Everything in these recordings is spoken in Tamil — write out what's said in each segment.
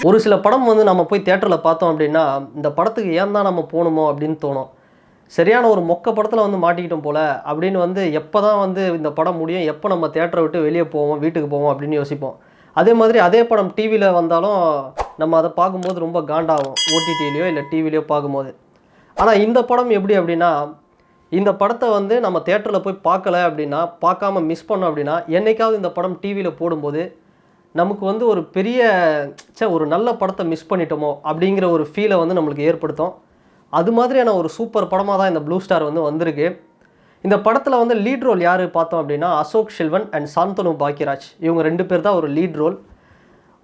ஒரு சில படம் வந்து நம்ம போய் தியேட்டரில் பார்த்தோம் அப்படின்னா இந்த படத்துக்கு ஏன் தான் நம்ம போகணுமோ அப்படின்னு தோணும். சரியான ஒரு மொக்க படத்தில் வந்து மாட்டிக்கிட்டோம் போல் அப்படின்னு வந்து எப்போ தான் வந்து இந்த படம் முடியும், எப்போ நம்ம தியேட்டரை விட்டு வெளியே போவோம், வீட்டுக்கு போவோம் அப்படின்னு யோசிப்போம். அதே மாதிரி அதே படம் டிவியில் வந்தாலும் நம்ம அதை பார்க்கும்போது ரொம்ப காண்டாகும், ஓடிடிலையோ இல்லை டிவிலையோ பார்க்கும்போது. ஆனால் இந்த படம் எப்படி அப்படின்னா, இந்த படத்தை வந்து நம்ம தியேட்டரில் போய் பார்க்கல அப்படின்னா, பார்க்காம மிஸ் பண்ணோம் அப்படின்னா, என்னைக்காவது இந்த படம் டிவியில் போடும்போது நமக்கு வந்து ஒரு பெரிய ஒரு நல்ல படத்தை மிஸ் பண்ணிட்டோமோ அப்படிங்கிற ஒரு ஃபீலை வந்து நம்மளுக்கு ஏற்படுத்தும். அது மாதிரியான ஒரு சூப்பர் படமாக தான் இந்த ப்ளூ ஸ்டார் வந்து வந்திருக்கு. இந்த படத்தில் வந்து லீட் ரோல் யார் பார்த்தோம் அப்படின்னா, அசோக் செல்வன் அண்ட் சாந்தனு பாக்கியராஜ், இவங்க 2 பேர் தான் ஒரு லீட் ரோல்.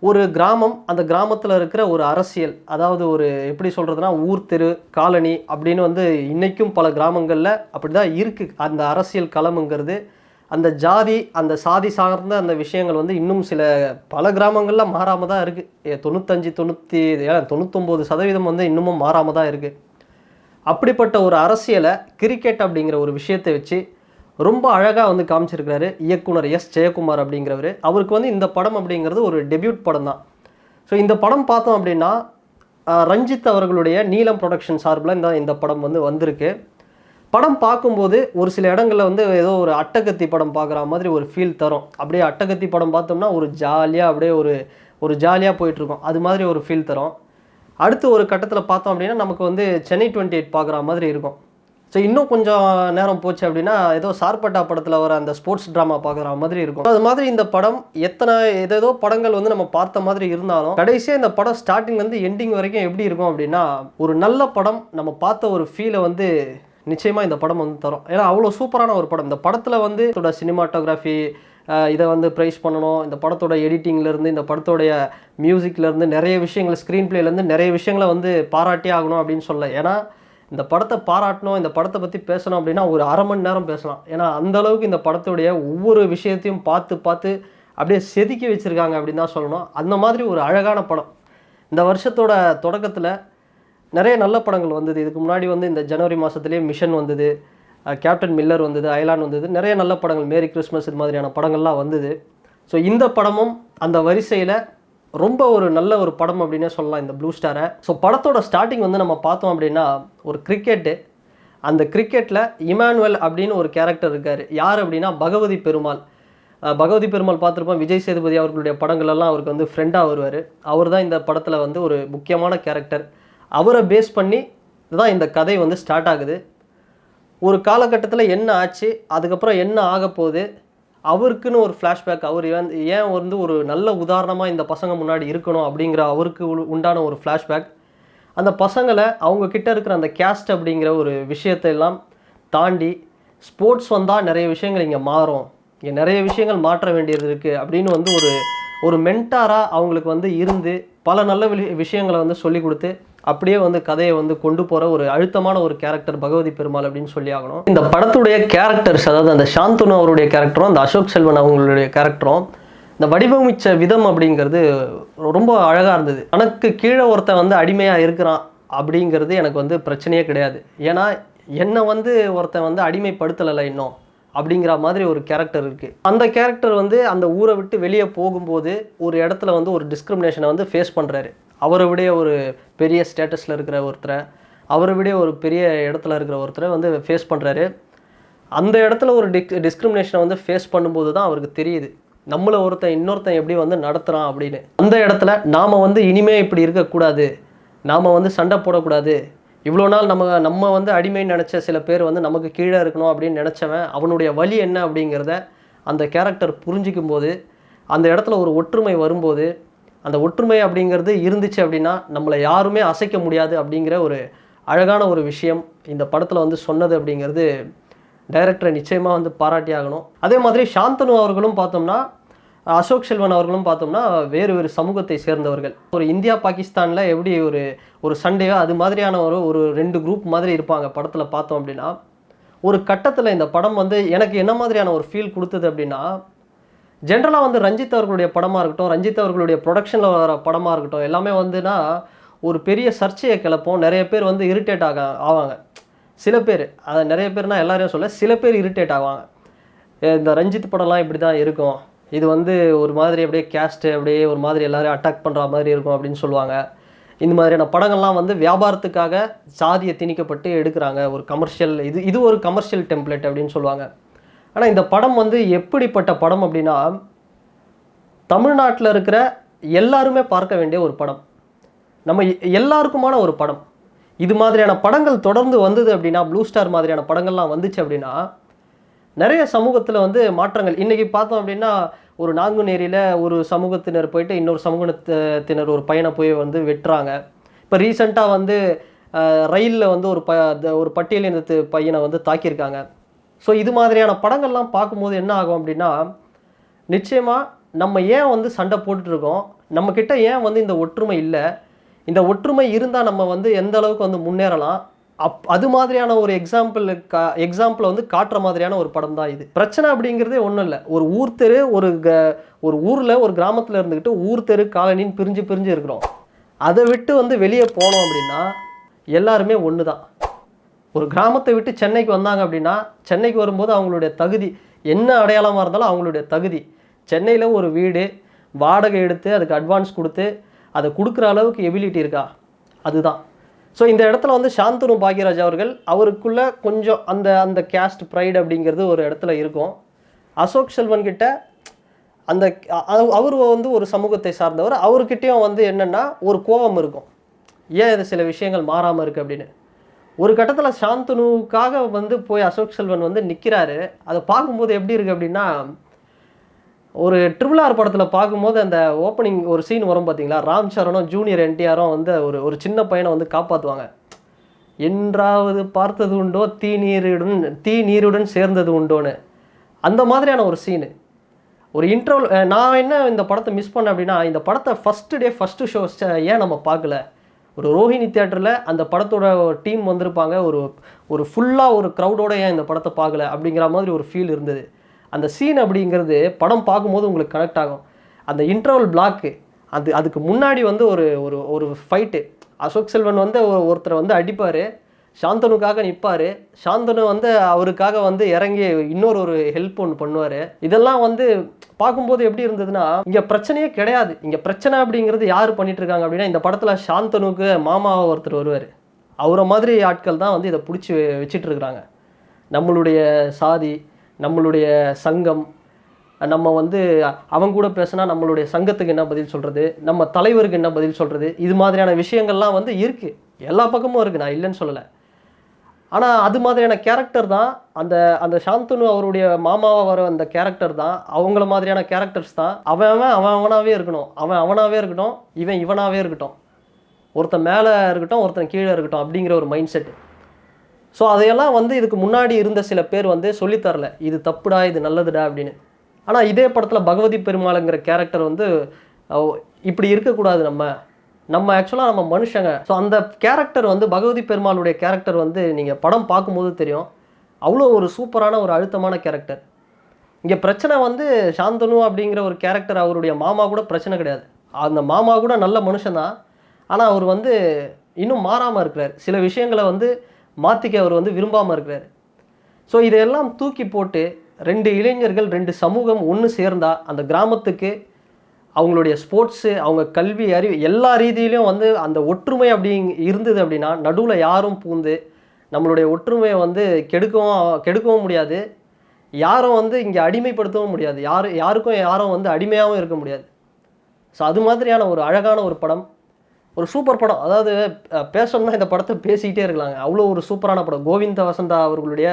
ஒரு கிராமம், அந்த கிராமத்தில் இருக்கிற ஒரு அரசியல், அதாவது ஒரு எப்படி சொல்கிறதுனா ஊர் தெரு காலனி அப்படின்னு வந்து இன்றைக்கும் பல கிராமங்களில் அப்படி தான் இருக்குது. அந்த அரசியல் களமுங்கிறது அந்த சாதி சார்ந்த அந்த விஷயங்கள் வந்து இன்னும் பல கிராமங்களில் மாறாமல் தான் இருக்குது. 99% வந்து இன்னமும் மாறாமல் தான் இருக்குது. அப்படிப்பட்ட ஒரு அரசியலை கிரிக்கெட் அப்படிங்கிற ஒரு விஷயத்தை வச்சு ரொம்ப அழகாக வந்து காமிச்சிருக்கிறாரு இயக்குனர் எஸ் ஜெயக்குமார் அப்படிங்கிறவர். அவருக்கு வந்து இந்த படம் அப்படிங்கிறது ஒரு டெபியூட் படம் தான். ஸோ இந்த படம் பார்த்தோம் அப்படின்னா ரஞ்சித் அவர்களுடைய நீலம் ப்ரொடக்ஷன் சார்பில் இந்த படம் வந்து வந்திருக்கு. படம் பார்க்கும்போது ஒரு சில இடங்களில் வந்து ஏதோ ஒரு அட்டகத்தி படம் பார்க்குற மாதிரி ஒரு ஃபீல் தரும். அப்படியே அட்டகத்தி படம் பார்த்தோம்னா ஒரு ஜாலியாக அப்படியே ஒரு ஜாலியாக போயிட்டுருக்கோம், அது மாதிரி ஒரு ஃபீல் தரும். அடுத்து ஒரு கட்டத்தில் பார்த்தோம் அப்படின்னா நமக்கு வந்து சென்னை 28 பார்க்குற மாதிரி இருக்கும். ஸோ இன்னும் கொஞ்சம் நேரம் போச்சு அப்படின்னா ஏதோ சார்பட்டா படத்தில் வர அந்த ஸ்போர்ட்ஸ் ட்ராமா பார்க்குற மாதிரி இருக்கும். அது மாதிரி இந்த படம் ஏதோ படங்கள் வந்து நம்ம பார்த்த மாதிரி இருந்தாலும் கடைசியாக இந்த படம் ஸ்டார்டிங்லேருந்து எண்டிங் வரைக்கும் எப்படி இருக்கும் அப்படின்னா ஒரு நல்ல படம், நம்ம பார்த்த ஒரு ஃபீலை வந்து நிச்சயமாக இந்த படம் வந்து தரும். ஏன்னா அவ்வளோ சூப்பரான ஒரு படம். இந்த படத்தில் வந்து இதோட சினிமாட்டோகிராஃபி இதை வந்து ப்ரைஸ் பண்ணணும். இந்த படத்தோட எடிட்டிங்லேருந்து, இந்த படத்தோடைய மியூசிக்லேருந்து, நிறைய விஷயங்கள், ஸ்க்ரீன் பிளேலேருந்து நிறைய விஷயங்களை வந்து பாராட்டி ஆகணும் அப்படின்னு சொல்ல. ஏன்னா இந்த படத்தை பாராட்டணும், இந்த படத்தை பற்றி பேசணும் அப்படின்னா ஒரு அரை மணி நேரம் பேசலாம். ஏன்னா அந்தளவுக்கு இந்த படத்துடைய ஒவ்வொரு விஷயத்தையும் பார்த்து அப்படியே செதுக்கி வச்சுருக்காங்க அப்படின்னு தான் சொல்லணும். அந்த மாதிரி ஒரு அழகான படம். இந்த வருஷத்தோட தொடக்கத்தில் நிறைய நல்ல படங்கள் வந்தது. இதுக்கு முன்னாடி வந்து இந்த ஜனவரி மாதத்துலேயே மிஷன் வந்தது, கேப்டன் மில்லர் வந்தது, அயலான் வந்தது, நிறைய நல்ல படங்கள், மேரி கிறிஸ்மஸ், இது மாதிரியான படங்கள்லாம் வந்தது. ஸோ இந்த படமும் அந்த வரிசையில் ரொம்ப ஒரு நல்ல ஒரு படம் அப்படின்னே சொல்லலாம் இந்த ப்ளூ ஸ்டாரை. ஸோ படத்தோட ஸ்டார்டிங் வந்து நம்ம பார்த்தோம் அப்படின்னா ஒரு கிரிக்கெட்டு. அந்த கிரிக்கெட்டில் இமானுவேல் அப்படின்னு ஒரு கேரக்டர் இருக்கார். யார் அப்படின்னா பகவதி பெருமாள். பகவதி பெருமாள் பார்த்துருப்போம், விஜய் சேதுபதி அவர்களுடைய படங்களெல்லாம் அவருக்கு வந்து ஃப்ரெண்டாக வருவார். அவர் தான் இந்த படத்தில் வந்து ஒரு முக்கியமான கேரக்டர். அவரை பேஸ் பண்ணி தான் இந்த கதை வந்து ஸ்டார்ட் ஆகுது. ஒரு காலகட்டத்தில் என்ன ஆச்சு, அதுக்கப்புறம் என்ன ஆக போகுது, அவருக்குன்னு ஒரு ஃப்ளாஷ்பேக், அவர் ஏன் வந்து ஒரு நல்ல உதாரணமாக இந்த பசங்க முன்னாடி இருக்கணும் அப்படிங்கிற அவருக்கு உண்டான ஒரு ஃப்ளாஷ்பேக். அந்த பசங்களை அவங்கக்கிட்ட இருக்கிற அந்த கேஸ்ட் அப்படிங்கிற ஒரு விஷயத்தை எல்லாம் தாண்டி ஸ்போர்ட்ஸ் வந்தால் நிறைய விஷயங்கள் இங்கே மாறும், இங்கே நிறைய விஷயங்கள் மாற்ற வேண்டியது இருக்குது அப்படின்னு வந்து ஒரு மென்டாராக அவங்களுக்கு வந்து இருந்து பல நல்ல விஷயங்களை வந்து சொல்லி கொடுத்து அப்படியே வந்து கதையை வந்து கொண்டு போகிற ஒரு அழுத்தமான ஒரு கேரக்டர் பகவதி பெருமாள் அப்படின்னு சொல்லி ஆகணும். இந்த படத்துடைய கேரக்டர்ஸ், அதாவது அந்த சாந்தனு அவருடைய கேரக்டரும் அந்த அசோக் செல்வன் அவங்களுடைய கேரக்டரும் இந்த வடிவமைச்ச விதம் அப்படிங்கிறது ரொம்ப அழகாக இருந்தது. எனக்கு கீழே ஒருத்தன் வந்து அடிமையாக இருக்கிறான் அப்படிங்கிறது எனக்கு வந்து பிரச்சனையே கிடையாது. ஏன்னா என்னை வந்து ஒருத்தன் வந்து அடிமைப்படுத்தலை இன்னும் அப்படிங்கிற மாதிரி ஒரு கேரக்டர் இருக்குது. அந்த கேரக்டர் வந்து அந்த ஊரை விட்டு வெளியே போகும்போது ஒரு இடத்துல வந்து ஒரு டிஸ்கிரிமினேஷனை வந்து ஃபேஸ் பண்ணுறாரு. அவரை விட ஒரு பெரிய ஸ்டேட்டஸில் இருக்கிற ஒருத்தரை, அவரை விட ஒரு பெரிய இடத்துல இருக்கிற ஒருத்தரை வந்து ஃபேஸ் பண்ணுறாரு. அந்த இடத்துல ஒரு டிஸ்கிரிமினேஷனை வந்து ஃபேஸ் பண்ணும்போது தான் அவருக்கு தெரியுது நம்மளை இன்னொருத்தன் எப்படி வந்து நடத்துகிறான் அப்படின்னு. அந்த இடத்துல நாம் வந்து இனிமே இப்படி இருக்கக்கூடாது, நாம் வந்து சண்டை போடக்கூடாது, இவ்வளோ நாள் நம்ம வந்து அடிமைன்னு நினச்ச சில பேர் வந்து நமக்கு கீழே இருக்கணும் அப்படின்னு நினச்சவன் அவனுடைய வழி என்ன அப்படிங்கிறத அந்த கேரக்டர் புரிஞ்சிக்கும் போது, அந்த இடத்துல ஒரு ஒற்றுமை வரும்போது, அந்த ஒற்றுமை அப்படிங்கிறது இருந்துச்சு அப்படின்னா நம்மளை யாருமே அசைக்க முடியாது அப்படிங்கிற ஒரு அழகான ஒரு விஷயம் இந்த படத்தில் வந்து சொன்னது அப்படிங்கிறது டைரக்டரை நிச்சயமாக வந்து பாராட்டி ஆகணும். அதே மாதிரி சாந்தனு அவர்களும் பார்த்தோம்னா, அசோக் செல்வன் அவர்களும் பார்த்தோம்னா வேறு சமூகத்தை சேர்ந்தவர்கள். ஒரு இந்தியா பாகிஸ்தானில் எப்படி ஒரு சண்டையோ அது மாதிரியான ஒரு 2 குரூப் மாதிரி இருப்பாங்க படத்தில் பார்த்தோம் அப்படின்னா. ஒரு கட்டத்தில் இந்த படம் வந்து எனக்கு என்ன மாதிரியான ஒரு ஃபீல் கொடுத்தது அப்படின்னா, ஜென்ரலாக வந்து ரஞ்சித் அவர்களுடைய படமாக இருக்கட்டும், ரஞ்சித் அவர்களுடைய ப்ரொடக்ஷனில் வர படமாக இருக்கட்டும், எல்லாமே வந்துன்னா ஒரு பெரிய சர்ச்சையை கிளப்போம். நிறைய பேர் வந்து இரிட்டேட் ஆவாங்க. சில பேர், அதை நிறைய பேர்னால் எல்லாரையும் சொல்ல, சில பேர் இரிட்டேட் ஆவாங்க. இந்த ரஞ்சித் படம்லாம் இப்படி தான் இருக்கும், இது வந்து ஒரு மாதிரி அப்படியே கேஸ்ட்டு அப்படியே ஒரு மாதிரி எல்லாரையும் அட்டாக் பண்ணுற மாதிரி இருக்கும் அப்படின்னு சொல்லுவாங்க. இந்த மாதிரியான படங்கள்லாம் வந்து வியாபாரத்துக்காக சாதியை திணிக்கப்பட்டு எடுக்கிறாங்க. ஒரு கமர்ஷியல் இது ஒரு கமர்ஷியல் டெம்ப்ளேட் அப்படின்னு சொல்லுவாங்க. ஆனால் இந்த படம் வந்து எப்படிப்பட்ட படம் அப்படின்னா, தமிழ்நாட்டில் இருக்கிற எல்லாருமே பார்க்க வேண்டிய ஒரு படம். நம்ம எல்லாருக்குமான ஒரு படம். இது மாதிரியான படங்கள் தொடர்ந்து வந்தது அப்படின்னா, ப்ளூ ஸ்டார் மாதிரியான படங்கள்லாம் வந்துச்சு அப்படின்னா, நிறைய சமூகத்தில் வந்து மாற்றங்கள். இன்றைக்கி பார்த்தோம் அப்படின்னா, ஒரு நாங்குநேரியில் ஒரு சமூகத்தினர் போயிட்டு இன்னொரு சமூகத்தினர் ஒரு பையனை போய் வந்து வெட்டுறாங்க. இப்போ ரீசெண்டாக வந்து ரயிலில் வந்து ஒரு பட்டியலினத்து பையனை வந்து தாக்கியிருக்காங்க. ஸோ இது மாதிரியான படங்கள்லாம் பார்க்கும்போது என்ன ஆகும் அப்படின்னா, நிச்சயமாக நம்ம ஏன் வந்து சண்டை போட்டுட்ருக்கோம், நம்மக்கிட்ட ஏன் வந்து இந்த ஒற்றுமை இல்லை, இந்த ஒற்றுமை இருந்தால் நம்ம வந்து எந்த அளவுக்கு வந்து முன்னேறலாம், அது மாதிரியான ஒரு எக்ஸாம்பிளை வந்து காட்டுற மாதிரியான ஒரு படம் தான் இது. பிரச்சனை அப்படிங்கிறதே ஒன்றும் இல்லை. ஒரு ஊர் தெரு ஒரு ஊரில் ஒரு கிராமத்தில் இருந்துக்கிட்டு ஊர் தெரு காலனின்னு பிரிஞ்சு இருக்கிறோம். அதை விட்டு வந்து வெளியே போனோம் அப்படின்னா எல்லாருமே ஒன்று தான். ஒரு கிராமத்தை விட்டு சென்னைக்கு வந்தாங்க அப்படின்னா, சென்னைக்கு வரும்போது அவங்களுடைய தகுதி என்ன அடையாளமாக இருந்தாலும் அவங்களுடைய தகுதி, சென்னையில் ஒரு வீடு வாடகை எடுத்து அதுக்கு அட்வான்ஸ் கொடுத்து அதை கொடுக்குற அளவுக்கு எபிலிட்டி இருக்கா, அதுதான். ஸோ இந்த இடத்துல வந்து சாந்தனு பாக்யராஜ் அவர்கள் அவருக்குள்ளே கொஞ்சம் அந்த கேஸ்ட் ப்ரைடு அப்படிங்கிறது ஒரு இடத்துல இருக்கும். அசோக் செல்வன் கிட்ட அந்த அவர் வந்து ஒரு சமூகத்தை சார்ந்தவர், அவர்கிட்டையும் வந்து என்னென்னா ஒரு கோபம் இருக்கும், ஏன் இது சில விஷயங்கள் மாறாமல் இருக்குது அப்படின்னு. ஒரு கட்டத்தில் சாந்தனுக்காக வந்து போய் அசோக் செல்வன் வந்து நிற்கிறாரு. அதை பார்க்கும்போது எப்படி இருக்குது அப்படின்னா, ஒரு RRR படத்தில் பார்க்கும்போது அந்த ஓப்பனிங் ஒரு சீன் வரும் பார்த்தீங்களா, ராம் சரணும் ஜூனியர் என்டிஆரும் வந்து ஒரு சின்ன பையனை வந்து காப்பாற்றுவாங்க. என்றாவது பார்த்தது உண்டோ தீ நீருடன் சேர்ந்தது உண்டோன்னு, அந்த மாதிரியான ஒரு சீனு. ஒரு இன்ட்ரோல் நான் என்ன இந்த படத்தை மிஸ் பண்ணேன் அப்படின்னா, இந்த படத்தை ஃபஸ்ட்டு ஷோ ஏன் நம்ம பார்க்கல, ஒரு ரோஹிணி தியேட்டரில் அந்த படத்தோட டீம் வந்திருப்பாங்க, ஒரு ஃபுல்லாக ஒரு க்ரௌடோட ஏன் இந்த படத்தை பார்க்கல அப்படிங்கிற மாதிரி ஒரு ஃபீல் இருந்தது. அந்த சீன் அப்படிங்கிறது படம் பார்க்கும்போது உங்களுக்கு கனெக்ட் ஆகும். அந்த இன்டர்வல் பிளாக்கு அதுக்கு முன்னாடி வந்து ஒரு ஃபைட்டு, அசோக் செல்வன் வந்து ஒருத்தரை வந்து அடிப்பார், சாந்தனுக்காக நிற்பார், சாந்தனு வந்து அவருக்காக வந்து இறங்கி இன்னொரு ஹெல்ப் ஒன்று பண்ணுவார். இதெல்லாம் வந்து பார்க்கும்போது எப்படி இருந்ததுன்னா, இங்கே பிரச்சனையே கிடையாது. இங்கே பிரச்சனை அப்படிங்கிறது யார் பண்ணிட்டு இருக்காங்க அப்படின்னா, இந்த படத்தில் சாந்தனுக்கு மாமாவை ஒருத்தர் வருவார், அவரை மாதிரி ஆட்கள் தான் வந்து இதை பிடிச்சி வச்சிட்டு இருக்கிறாங்க. நம்மளுடைய சாதி, நம்மளுடைய சங்கம், நம்ம வந்து அவங்க கூட பேசினா நம்மளுடைய சங்கத்துக்கு என்ன பதில் சொல்கிறது, நம்ம தலைவருக்கு என்ன பதில் சொல்கிறது, இது மாதிரியான விஷயங்கள்லாம் வந்து இருக்குது, எல்லா பக்கமும் இருக்குது, நான் இல்லைன்னு சொல்லலை. ஆனால் அது மாதிரியான கேரக்டர் தான் அந்த சாந்தனு அவருடைய மாமாவாக வர அந்த கேரக்டர் தான், அவங்கள மாதிரியான கேரக்டர்ஸ் தான். அவனாகவே இருக்கணும், அவனாகவே இருக்கட்டும், இவனாகவே இருக்கட்டும், ஒருத்தன் மேலே இருக்கட்டும், ஒருத்தன் கீழே இருக்கட்டும் அப்படிங்கிற ஒரு மைண்ட் செட். ஸோ அதையெல்லாம் வந்து இதுக்கு முன்னாடி இருந்த சில பேர் வந்து சொல்லித்தரல, இது தப்புடா, இது நல்லதுடா அப்படின்னு. ஆனால் இதே படத்தில் பகவதி பெருமாளுங்கிற கேரக்டர் வந்து இப்படி இருக்கக்கூடாது, நம்ம ஆக்சுவலாக நம்ம மனுஷங்க. ஸோ அந்த கேரக்டர் வந்து பகவதி பெருமாளுடைய கேரக்டர் வந்து நீங்கள் படம் பார்க்கும்போது தெரியும், அவ்வளோ ஒரு சூப்பரான ஒரு அழுத்தமான கேரக்டர். இங்கே பிரச்சனை வந்து சாந்தனு அப்படிங்கிற ஒரு கேரக்டர், அவருடைய மாமா கூட பிரச்சனை கிடையாது, அந்த மாமா கூட நல்ல மனுஷன்தான். ஆனால் அவர் வந்து இன்னும் மாறாமல் இருக்கிறார், சில விஷயங்களை வந்து மாற்றிக்க அவர் வந்து விரும்பாமல் இருக்கிறார். ஸோ இதையெல்லாம் தூக்கி போட்டு 2 இளைஞர்கள் 2 சமூகம் ஒன்று சேர்ந்தால் அந்த கிராமத்துக்கு அவங்களுடைய ஸ்போர்ட்ஸு, அவங்க கல்வி அறிவு எல்லா ரீதியிலையும் வந்து அந்த ஒற்றுமை அப்படி இருந்தது அப்படின்னா, நடுவில் யாரும் பூந்து நம்மளுடைய ஒற்றுமையை வந்து கெடுக்கவும் முடியாது, யாரும் வந்து இங்கே அடிமைப்படுத்தவும் முடியாது, யாரும் வந்து அடிமையாகவும் இருக்க முடியாது. ஸோ அது மாதிரியான ஒரு அழகான ஒரு படம், ஒரு சூப்பர் படம். அதாவது பேசணும்னா இந்த படத்தை பேசிக்கிட்டே இருக்கலாங்க, அவ்வளோ ஒரு சூப்பரான படம். கோவிந்த வசந்தா அவர்களுடைய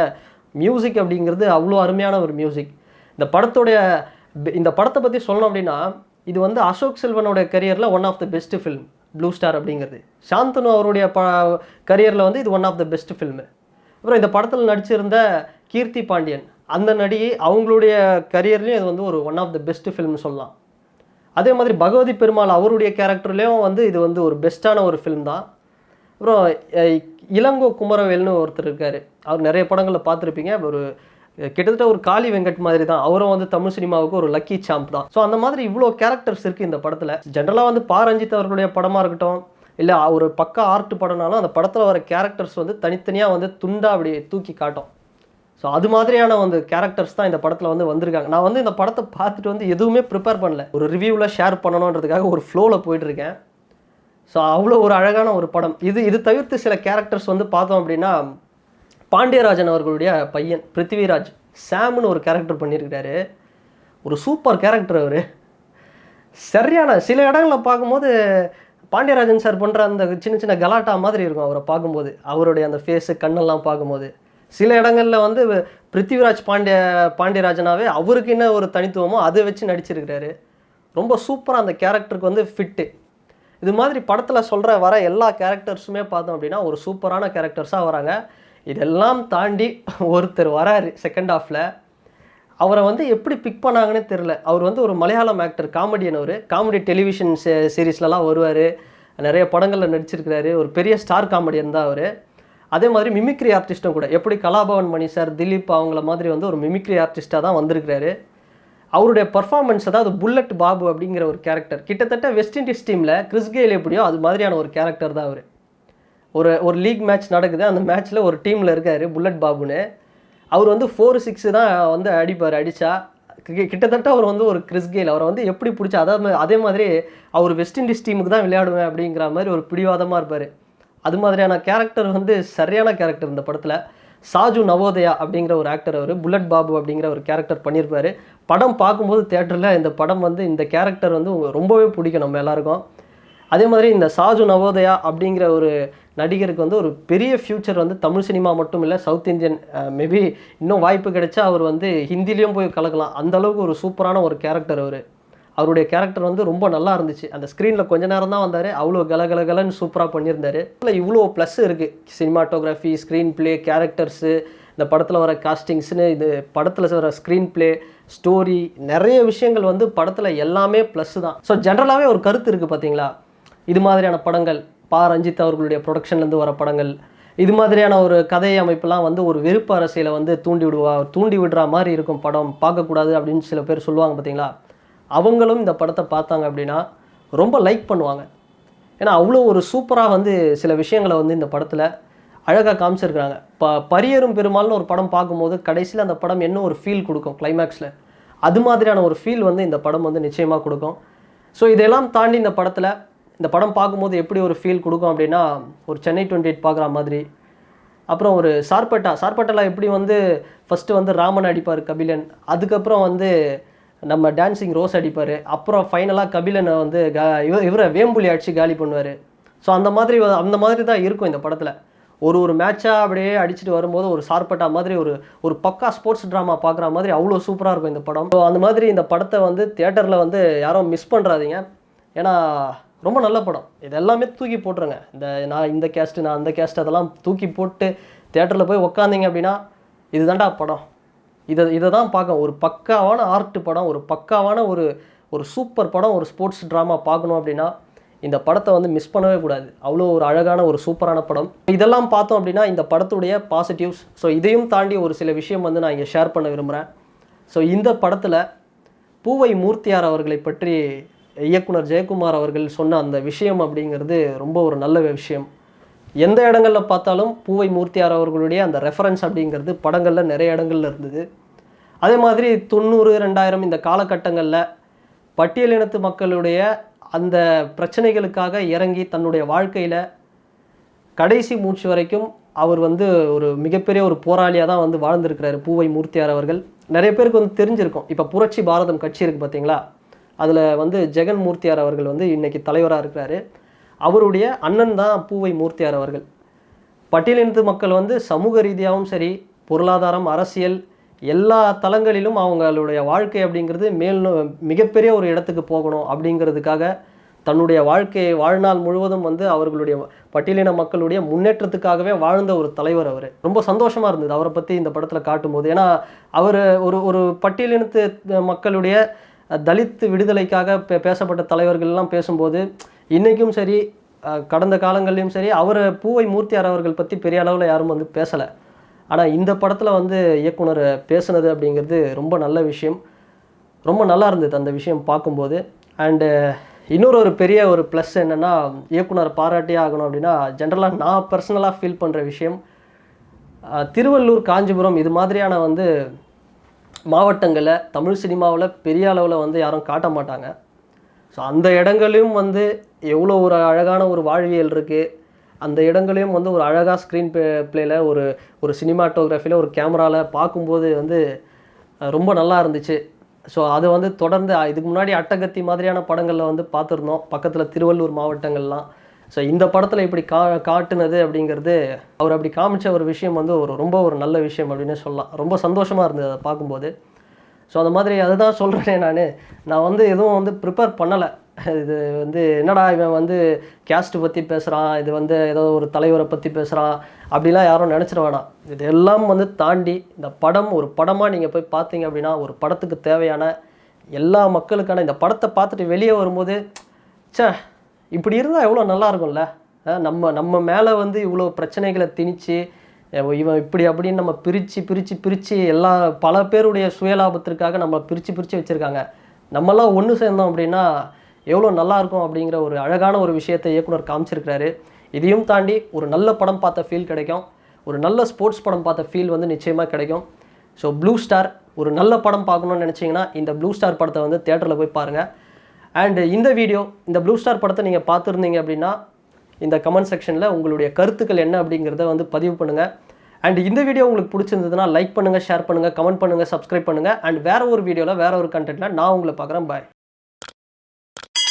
மியூசிக் அப்படிங்கிறது அவ்வளோ அருமையான ஒரு மியூசிக். இந்த படத்தை பற்றி சொல்லணும் அப்படின்னா, இது வந்து அசோக் செல்வனோட கரியரில் one of the best film blue star அப்படிங்கிறது. சாந்தனு அவருடைய கரியரில் வந்து இது one of the best film. அப்புறம் இந்த படத்தில் நடிச்சிருந்த கீர்த்தி பாண்டியன், அந்த நடிகை, அவங்களுடைய கரியர்லேயும் இது வந்து ஒரு ஒன் ஆஃப் த பெஸ்ட் ஃபில்ம்னு சொல்லலாம். அதே மாதிரி பகவதி பெருமாள் அவருடைய கேரக்டர்லேயும் வந்து இது வந்து ஒரு பெஸ்ட்டான ஒரு ஃபில்ம் தான். அப்புறம் இளங்கோ குமரவேல்னு ஒருத்தர் இருக்கார், அவர் நிறைய படங்களில் பார்த்துருப்பீங்க, கிட்டத்தட்ட ஒரு காளி வெங்கட் மாதிரி தான், அவரும் வந்து தமிழ் சினிமாவுக்கு ஒரு லக்கி சாம்ப் தான். ஸோ அந்த மாதிரி இவ்வளோ கேரக்டர்ஸ் இருக்குது இந்த படத்தில். ஜென்ரலாக வந்து ரஞ்சித் அவர்களுடைய படமாக இருக்கட்டும், இல்லை ஒரு பக்கா ஆர்ட் படம்னாலும் அந்த படத்தில் வர கேரக்டர்ஸ் வந்து தனித்தனியாக வந்து துண்டாக அப்படி தூக்கி காட்டும். ஸோ அது மாதிரியான வந்து கேரக்டர்ஸ் தான் இந்த படத்தில் வந்து வந்திருக்காங்க. நான் வந்து இந்த படத்தை பார்த்துட்டு வந்து எதுவுமே ப்ரிப்பேர் பண்ணல, ஒரு ரிவ்யூவில் ஷேர் பண்ணணுன்றதுக்காக ஒரு ஃப்ளோவில் போயிட்டுருக்கேன். ஸோ அவ்வளோ ஒரு அழகான ஒரு படம் இது தவிர்த்து சில கேரக்டர்ஸ் வந்து பார்த்தோம் அப்படின்னா, பாண்டியராஜன் அவர்களுடைய பையன் பிருத்திவிராஜ் சாம்னு ஒரு கேரக்டர் பண்ணியிருக்கிறாரு. ஒரு சூப்பர் கேரக்டர் அவர். சரியான சில இடங்களில் பார்க்கும்போது பாண்டியராஜன் சார் பண்ணுற அந்த சின்ன சின்ன கலாட்டா மாதிரி இருக்கும் அவரை பார்க்கும்போது, அவருடைய அந்த ஃபேஸு கண்ணெல்லாம் பார்க்கும்போது. சில இடங்களில் வந்து பிருத்திவிராஜ் பாண்டியராஜனாவே அவருக்கு என்ன ஒரு தனித்துவமோ அதை வச்சு நடிச்சிருக்கிறாரு. ரொம்ப சூப்பராக அந்த கேரக்டருக்கு வந்து ஃபிட்டு. இது மாதிரி படத்தில் சொல்கிற வர எல்லா கேரக்டர்ஸுமே பார்த்தோம் அப்படின்னா ஒரு சூப்பரான கேரக்டர்ஸாக வராங்க. இதெல்லாம் தாண்டி ஒருத்தர் வராரு செகண்ட் ஹாஃபில். அவரை வந்து எப்படி பிக் பண்ணாங்கன்னே தெரில. அவர் வந்து ஒரு மலையாளம் ஆக்டர், காமெடியன். அவர் காமெடி டெலிவிஷன் சீரீஸ்லலாம் வருவார், நிறைய படங்களில் நடிச்சிருக்கிறாரு. ஒரு பெரிய ஸ்டார் காமெடியன் தான் அவர். அதே மாதிரி மிமிக்ரி ஆர்டிஸ்ட்டும் கூட, எப்படி கலாபவன் மணி சார், திலீப் அவங்கள மாதிரி வந்து ஒரு மிமிக்ரி ஆர்டிஸ்ட்டாக தான் வந்திருக்கிறாரு. அவருடைய பர்ஃபார்மன்ஸ், அதாவது புல்லட் பாபு அப்படிங்கிற ஒரு கேரக்டர், கிட்டத்தட்ட வெஸ்ட் இண்டீஸ் டீமில் கிறிஸ் கெயில் எப்படியோ அது மாதிரியான ஒரு கேரக்டர் தான் அவர். ஒரு லீக் மேட்ச் நடக்குது, அந்த மேட்ச்சில் ஒரு டீமில் இருக்கார் புல்லட் பாபுன்னு. அவர் வந்து 4-6 தான் வந்து அடிப்பார். அடித்தா கிட்டத்தட்ட அவர் வந்து ஒரு கிறிஸ் கெயில். அவரை வந்து எப்படி பிடிச்சா, அதாவது அதே மாதிரி அவர் வெஸ்ட் இண்டீஸ் டீமுக்கு தான் விளையாடுவேன் அப்படிங்கிற மாதிரி ஒரு பிடிவாதமாக இருப்பார். அது மாதிரியான கேரக்டர் வந்து சரியான கேரக்டர் இந்த படத்தில். சாஜு நவோதயா அப்படிங்கிற ஒரு ஆக்டர், அவர் புல்லட் பாபு அப்படிங்கிற ஒரு கேரக்டர் பண்ணியிருப்பார். படம் பார்க்கும்போது தேட்டரில் இந்த படம் வந்து இந்த கேரக்டர் வந்து ரொம்பவே பிடிக்கும் நம்ம எல்லாருக்கும். அதே மாதிரி இந்த சாஜு நவோதயா அப்படிங்கிற ஒரு நடிகருக்கு வந்து ஒரு பெரிய ஃப்யூச்சர் வந்து தமிழ் சினிமா மட்டும் இல்லை, சவுத் இந்தியன், மேபி இன்னும் வாய்ப்பு கிடைச்சா அவர் வந்து ஹிந்திலையும் போய் கலக்கலாம். அந்தளவுக்கு ஒரு சூப்பரான ஒரு கேரக்டர் அவர். அவருடைய கேரக்டர் வந்து ரொம்ப நல்லா இருந்துச்சு. அந்த ஸ்க்ரீனில் கொஞ்ச நேரம் தான் வந்தார், அவ்வளோ கலகலன்னு சூப்பராக பண்ணியிருந்தார். இல்லை இவ்வளோ ப்ளஸ் இருக்குது, சினிமாட்டோகிராஃபி, ஸ்க்ரீன் ப்ளே, கேரக்டர்ஸு, இந்த படத்தில் வர காஸ்டிங்ஸ்னு, இது படத்தில் வர ஸ்க்ரீன் ப்ளே, ஸ்டோரி, நிறைய விஷயங்கள் வந்து படத்தில் எல்லாமே ப்ளஸ்ஸு தான். ஸோ ஜென்ரலாகவே ஒரு கருத்து இருக்குது பார்த்தீங்களா, இது மாதிரியான படங்கள், ரஞ்சித் அவர்களுடைய ப்ரொடக்ஷன்லேருந்து வர படங்கள், இது மாதிரியான ஒரு கதை அமைப்பெல்லாம் வந்து ஒரு வெறுப்பு அரசியலை வந்து தூண்டி விடுற மாதிரி இருக்கும், படம் பார்க்கக்கூடாது அப்படின்னு சில பேர் சொல்லுவாங்க பார்த்தீங்களா. அவங்களும் இந்த படத்தை பார்த்தாங்க அப்படின்னா ரொம்ப லைக் பண்ணுவாங்க. ஏன்னா அவ்வளோ ஒரு சூப்பராக வந்து சில விஷயங்களை வந்து இந்த படத்தில் அழகாக காமிச்சிருக்கிறாங்க. பரியரும் பெருமாள்னு ஒரு படம் பார்க்கும்போது கடைசியில் அந்த படம் என்ன ஒரு ஃபீல் கொடுக்கும் கிளைமேக்ஸில், அது மாதிரியான ஒரு ஃபீல் வந்து இந்த படம் வந்து நிச்சயமாக கொடுக்கும். ஸோ இதெல்லாம் தாண்டி இந்த படம் பார்க்கும்போது எப்படி ஒரு ஃபீல் கொடுக்கும் அப்படின்னா, ஒரு சென்னை 28 பார்க்குற மாதிரி. அப்புறம் ஒரு சார்பட்டாவில் எப்படி வந்து ஃபஸ்ட்டு வந்து ராமன் அடிப்பார் கபிலன், அதுக்கப்புறம் வந்து நம்ம டான்சிங் ரோஸ் அடிப்பார், அப்புறம் ஃபைனலாக கபிலனை வந்து இவரை வேம்புலி அடித்து காலி பண்ணுவார். ஸோ அந்த மாதிரி தான் இருக்கும் இந்த படத்தில். ஒரு மேட்சாக அப்படியே அடிச்சுட்டு வரும்போது ஒரு சார்பட்டா மாதிரி ஒரு பக்கா ஸ்போர்ட்ஸ் ட்ராமா பார்க்குற மாதிரி அவ்வளோ சூப்பராக இருக்கும் இந்த படம். ஸோ அந்த மாதிரி இந்த படத்தை வந்து தியேட்டரில் வந்து யாரும் மிஸ் பண்ணுறாதீங்க. ஏன்னா ரொம்ப நல்ல படம். இது எல்லாமே தூக்கி போட்டுருங்க. நான் இந்த கேஸ்ட்டு, நான் அந்த கேஸ்ட், அதெல்லாம் தூக்கி போட்டு தியேட்டரில் போய் உக்காந்திங்க அப்படின்னா இதுதான்டா படம், இதை தான் பார்க்க. ஒரு பக்காவான ஆர்ட் படம், ஒரு பக்காவான ஒரு சூப்பர் படம், ஒரு ஸ்போர்ட்ஸ் ட்ராமா பார்க்கணும் அப்படின்னா இந்த படத்தை வந்து மிஸ் பண்ணவே கூடாது. அவ்வளோ ஒரு அழகான ஒரு சூப்பரான படம். இதெல்லாம் பார்த்தோம் அப்படின்னா இந்த படத்துடைய பாசிட்டிவ்ஸ். ஸோ இதையும் தாண்டி ஒரு சில விஷயம் வந்து நான் இங்கே ஷேர் பண்ண விரும்புகிறேன். ஸோ இந்த படத்தில் பூவை மூர்த்தியார் அவர்களை பற்றி இயக்குனர் ஜெயக்குமார் அவர்கள் சொன்ன அந்த விஷயம் அப்படிங்கிறது ரொம்ப ஒரு நல்ல விஷயம். எந்த இடங்களில் பார்த்தாலும் பூவை மூர்த்தியார் அவர்களுடைய அந்த ரெஃபரன்ஸ் அப்படிங்கிறது படங்களில் நிறைய இடங்களில் இருந்தது. அதே மாதிரி 90, 2000 இந்த காலகட்டங்களில் பட்டியலினத்து மக்களுடைய அந்த பிரச்சனைகளுக்காக இறங்கி தன்னுடைய வாழ்க்கையில் கடைசி மூச்சு வரைக்கும் அவர் வந்து ஒரு மிகப்பெரிய ஒரு போராளியாக தான் வந்து வாழ்ந்திருக்கிறாரு பூவை மூர்த்தியார் அவர்கள். நிறைய பேருக்கு வந்து தெரிஞ்சிருக்கும். இப்போ புரட்சி பாரதம் கட்சி இருக்குது பார்த்தீங்களா, அதில் வந்து ஜெகன் மூர்த்தியார் அவர்கள் வந்து இன்றைக்கி தலைவராக இருக்கிறாரு. அவருடைய அண்ணன் தான் பூவை மூர்த்தியார் அவர்கள். பட்டியலினத்து மக்கள் வந்து சமூக ரீதியாகவும் சரி, பொருளாதாரம், அரசியல், எல்லா தளங்களிலும் அவங்களுடைய வாழ்க்கை அப்படிங்கிறது மிகப்பெரிய ஒரு இடத்துக்கு போகணும் அப்படிங்கிறதுக்காக தன்னுடைய வாழ்க்கையை வாழ்நாள் முழுவதும் வந்து அவர்களுடைய பட்டியலின மக்களுடைய முன்னேற்றத்துக்காகவே வாழ்ந்த ஒரு தலைவர் அவர். ரொம்ப சந்தோஷமாக இருந்தது அவரை பற்றி இந்த படத்தில் காட்டும்போது. ஏன்னா அவர் ஒரு பட்டியலினத்து மக்களுடைய தலித் விடுதலைக்காக பேசப்பட்ட தலைவர்கள்லாம் பேசும்போது இன்றைக்கும் சரி, கடந்த காலங்கள்லையும் சரி, பூவை மூர்த்தியார் அவர்கள் பற்றி பெரிய அளவில் யாரும் வந்து பேசலை. ஆனால் இந்த படத்தில் வந்து இயக்குனர் பேசுனது அப்படிங்கிறது ரொம்ப நல்ல விஷயம். ரொம்ப நல்லா இருந்தது அந்த விஷயம் பார்க்கும்போது. அண்டு இன்னொரு பெரிய ஒரு ப்ளஸ் என்னென்னா, இயக்குனர் பாராட்டியே ஆகணும் அப்படின்னா, ஜென்ரலாக நான் பர்சனலாக ஃபீல் பண்ணுற விஷயம், திருவள்ளூர், காஞ்சிபுரம் இது மாதிரியான வந்து மாவட்டங்களில் தமிழ் சினிமாவில் பெரிய அளவில் வந்து யாரும் காட்ட மாட்டாங்க. ஸோ அந்த இடங்களையும் வந்து எவ்வளோ ஒரு அழகான ஒரு வாழ்வியல் இருக்குது, அந்த இடங்களையும் வந்து ஒரு அழகாக ஸ்க்ரீன் பிளேயில் ஒரு சினிமாட்டோகிராஃபியில் ஒரு கேமராவில் பார்க்கும்போது வந்து ரொம்ப நல்லா இருந்துச்சு. ஸோ அது வந்து தொடர்ந்து இதுக்கு முன்னாடி அட்டகத்தி மாதிரியான படங்களில் வந்து பார்த்துருந்தோம் பக்கத்தில் திருவள்ளூர் மாவட்டங்கள்லாம். ஸோ இந்த படத்தில் இப்படி காட்டுனது அப்படிங்கிறது, அவர் அப்படி காமிச்ச ஒரு விஷயம் வந்து ரொம்ப ஒரு நல்ல விஷயம் அப்படின்னு சொல்லலாம். ரொம்ப சந்தோஷமாக இருந்தது அதை பார்க்கும்போது. ஸோ அந்த மாதிரி அதுதான் சொல்கிறேன். நான் வந்து எதுவும் வந்து ப்ரிப்பேர் பண்ணலை. இது வந்து என்னடா இவன் வந்து கேஸ்ட்டு பற்றி பேசுகிறான், இது வந்து ஏதோ ஒரு தலைவரை பற்றி பேசுகிறான் அப்படிலாம் யாரும் நினச்சிட வேணாம். இது எல்லாம் வந்து தாண்டி இந்த படம் ஒரு படமாக நீங்கள் போய் பார்த்தீங்க அப்படின்னா, ஒரு படத்துக்கு தேவையான எல்லா மக்களுக்கான இந்த படத்தை பார்த்துட்டு வெளியே வரும்போது, ச்சே இப்படி இருந்தால் எவ்வளோ நல்லா இருக்கும்ல, நம்ம மேலே வந்து இவ்வளோ பிரச்சனைகளை திணிச்சு இவன் இப்படி அப்படின்னு நம்ம பிரித்து எல்லா பல பேருடைய சுயலாபத்திற்காக நம்ம பிரித்து வச்சுருக்காங்க. நம்மலாம் ஒன்று சேர்ந்தோம் அப்படின்னா எவ்வளோ நல்லாயிருக்கும் அப்படிங்கிற ஒரு அழகான ஒரு விஷயத்தை இயக்குனர் காமிச்சிருக்கிறாரு. இதையும் தாண்டி ஒரு நல்ல படம் பார்த்த ஃபீல் கிடைக்கும், ஒரு நல்ல ஸ்போர்ட்ஸ் படம் பார்த்த ஃபீல் வந்து நிச்சயமாக கிடைக்கும். ஸோ ப்ளூ ஸ்டார் ஒரு நல்ல படம் பார்க்கணுன்னு நினச்சிங்கன்னா இந்த ப்ளூ ஸ்டார் படத்தை வந்து தியேட்டரில் போய் பாருங்கள். அண்டு இந்த ப்ளூ ஸ்டார் படத்தை நீங்கள் பார்த்துருந்தீங்க அப்படின்னா இந்த கமெண்ட் செக்ஷனில் உங்களுடைய கருத்துக்கள் என்ன அப்படிங்கிறத வந்து பதிவு பண்ணுங்கள். அண்ட் இந்த வீடியோ உங்களுக்கு பிடிச்சிருந்ததுன்னா லைக் பண்ணுங்கள், ஷேர் பண்ணுங்கள், கமெண்ட் பண்ணுங்கள், சப்ஸ்கிரைப் பண்ணுங்கள். அண்ட் வேறு ஒரு வீடியோவில் வேறு ஒரு கண்டென்ட்டில் நான் உங்களை பார்க்குறேன். பாய்.